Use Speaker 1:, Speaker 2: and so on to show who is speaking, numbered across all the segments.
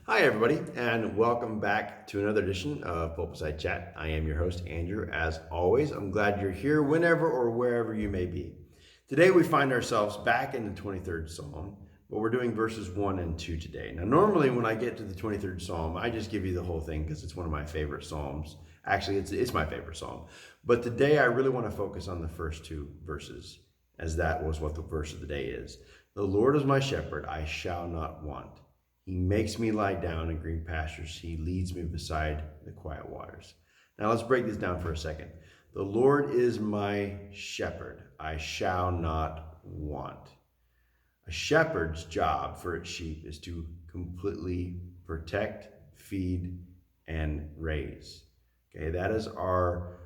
Speaker 1: Hi, everybody, and welcome back to another edition of Pulpit Chat. I am your host, Andrew. As always, I'm glad you're here whenever or wherever you may be. Today, we find ourselves back in the 23rd Psalm, but we're doing verses 1 and 2 today. Now, normally, when I get to the 23rd Psalm, I just give you the whole thing because it's one of my favorite Psalms. Actually, it's my favorite Psalm. But today, I really want to focus on the first two verses, as that was what the verse of the day is. The Lord is my shepherd, I shall not want. He makes me lie down in green pastures. He leads me beside the quiet waters. Now let's break this down for a second. The Lord is my shepherd. I shall not want. A shepherd's job for its sheep is to completely protect, feed, and raise. Okay, that is our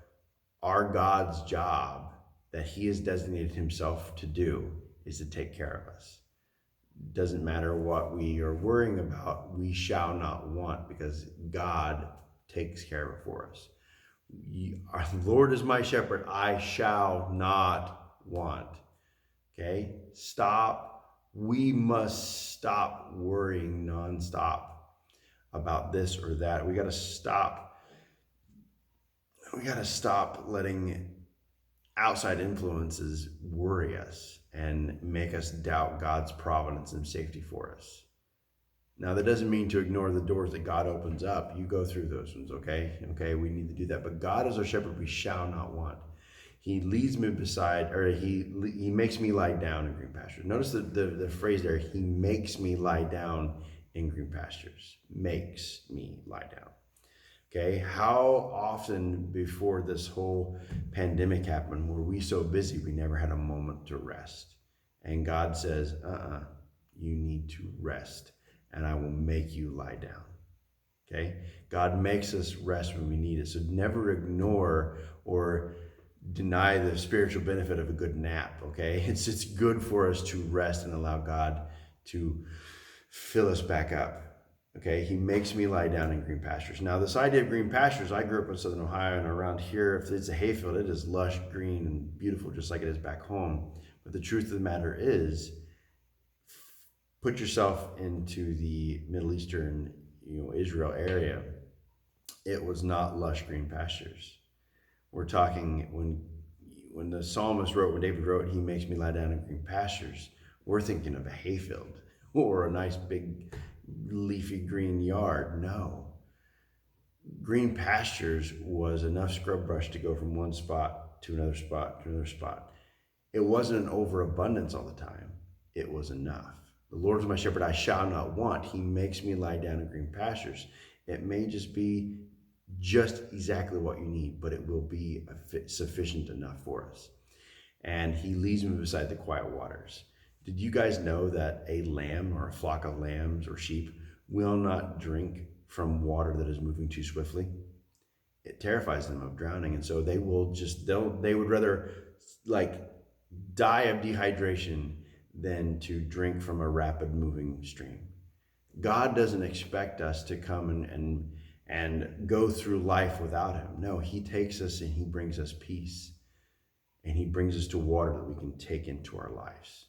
Speaker 1: God's job that He has designated Himself to do, is to take care of us. Doesn't matter what we are worrying about, we shall not want because God takes care of it for us. Our Lord is my shepherd, I shall not want. Okay, stop. We must stop worrying nonstop about this or that. We got to stop. We got to stop letting outside influences worry us and make us doubt God's providence and safety for us. Now, that doesn't mean to ignore the doors that God opens up. You go through those ones, okay? Okay, we need to do that. But God is our shepherd, we shall not want. He leads me beside, or he makes me lie down in green pastures. Notice the phrase there, he makes me lie down in green pastures. Makes me lie down. Okay, how often before this whole pandemic happened were we so busy we never had a moment to rest? And God says, you need to rest, and I will make you lie down. Okay, God makes us rest when we need it. So never ignore or deny the spiritual benefit of a good nap. Okay, it's good for us to rest and allow God to fill us back up. Okay, he makes me lie down in green pastures. Now, this idea of green pastures, I grew up in Southern Ohio, and around here, if it's a hayfield, it is lush, green, and beautiful, just like it is back home. But the truth of the matter is, put yourself into the Middle Eastern, Israel area. It was not lush green pastures. We're talking when the psalmist wrote, when David wrote, he makes me lie down in green pastures, we're thinking of a hayfield or a nice big leafy green yard. No. Green pastures was enough scrub brush to go from one spot to another spot to another spot. It wasn't an overabundance all the time. It was enough. The Lord is my shepherd, I shall not want. He makes me lie down in green pastures. It may just be just exactly what you need, but it will be sufficient enough for us. And he leads me beside the quiet waters. Did you guys know that a lamb or a flock of lambs or sheep will not drink from water that is moving too swiftly? It terrifies them of drowning, and so they would rather like die of dehydration than to drink from a rapid moving stream. God doesn't expect us to come and go through life without him. No, he takes us and he brings us peace, and he brings us to water that we can take into our lives.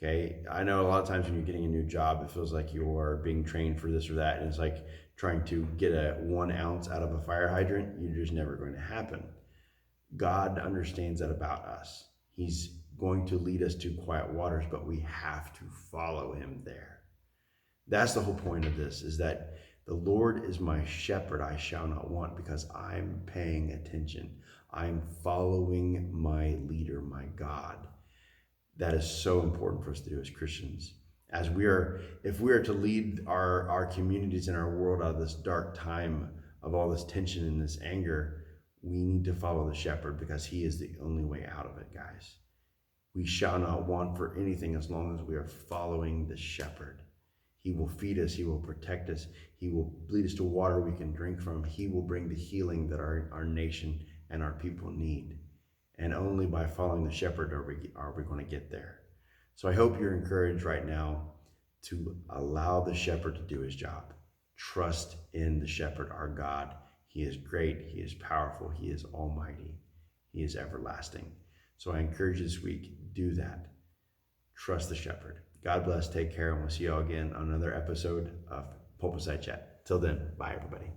Speaker 1: Okay, I know a lot of times when you're getting a new job, it feels like you're being trained for this or that, and it's like trying to get a 1 ounce out of a fire hydrant. You're just never going to happen. God understands that about us. He's going to lead us to quiet waters, but we have to follow him there. That's the whole point of this, is that the Lord is my shepherd, I shall not want, because I'm paying attention. I'm following my leader, my God. That is so important for us to do as Christians. If we are to lead our communities and our world out of this dark time of all this tension and this anger, we need to follow the shepherd because he is the only way out of it, guys. We shall not want for anything as long as we are following the shepherd. He will feed us. He will protect us. He will lead us to water we can drink from. He will bring the healing that our nation and our people need. And only by following the shepherd are we going to get there. So I hope you're encouraged right now to allow the shepherd to do his job. Trust in the shepherd, our God. He is great. He is powerful. He is almighty. He is everlasting. So I encourage you this week, do that. Trust the shepherd. God bless. Take care. And we'll see you all again on another episode of Pulpit Chat. Till then, bye everybody.